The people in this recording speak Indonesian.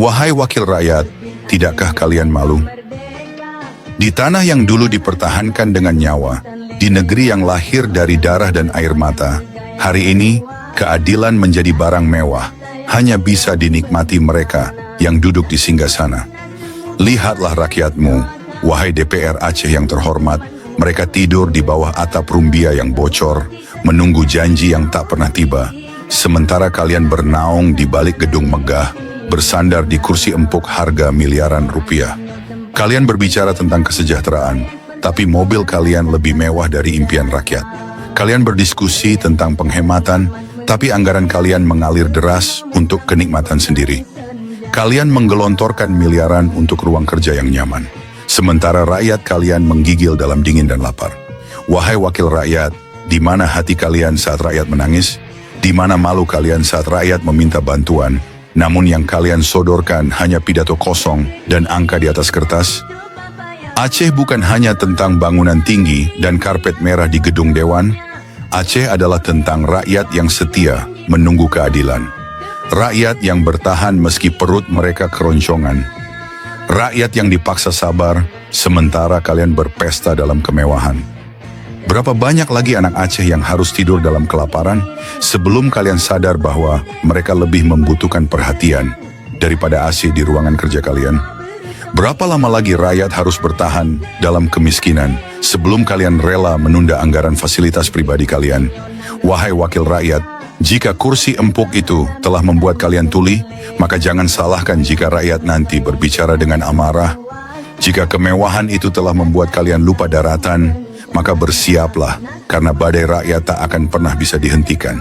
Wahai wakil rakyat, tidakkah kalian malu? Di tanah yang dulu dipertahankan dengan nyawa, di negeri yang lahir dari darah dan air mata, hari ini keadilan menjadi barang mewah, hanya bisa dinikmati mereka yang duduk di singgasana. Lihatlah rakyatmu, wahai DPR Aceh yang terhormat, mereka tidur di bawah atap rumbia yang bocor, menunggu janji yang tak pernah tiba. Sementara kalian bernaung di balik gedung megah, bersandar di kursi empuk harga miliaran rupiah. Kalian berbicara tentang kesejahteraan, tapi mobil kalian lebih mewah dari impian rakyat. Kalian berdiskusi tentang penghematan, tapi anggaran kalian mengalir deras untuk kenikmatan sendiri. Kalian menggelontorkan miliaran untuk ruang kerja yang nyaman, sementara rakyat kalian menggigil dalam dingin dan lapar. Wahai wakil rakyat, di mana hati kalian saat rakyat menangis? Di mana malu kalian saat rakyat meminta bantuan? Namun yang kalian sodorkan hanya pidato kosong dan angka di atas kertas? Aceh bukan hanya tentang bangunan tinggi dan karpet merah di gedung dewan. Aceh adalah tentang rakyat yang setia menunggu keadilan. Rakyat yang bertahan meski perut mereka keroncongan. Rakyat yang dipaksa sabar sementara kalian berpesta dalam kemewahan. Berapa banyak lagi anak Aceh yang harus tidur dalam kelaparan sebelum kalian sadar bahwa mereka lebih membutuhkan perhatian daripada AC di ruangan kerja kalian? Berapa lama lagi rakyat harus bertahan dalam kemiskinan sebelum kalian rela menunda anggaran fasilitas pribadi kalian? Wahai wakil rakyat, jika kursi empuk itu telah membuat kalian tuli, maka jangan salahkan jika rakyat nanti berbicara dengan amarah. Jika kemewahan itu telah membuat kalian lupa daratan, maka bersiaplah, karena badai rakyat tak akan pernah bisa dihentikan.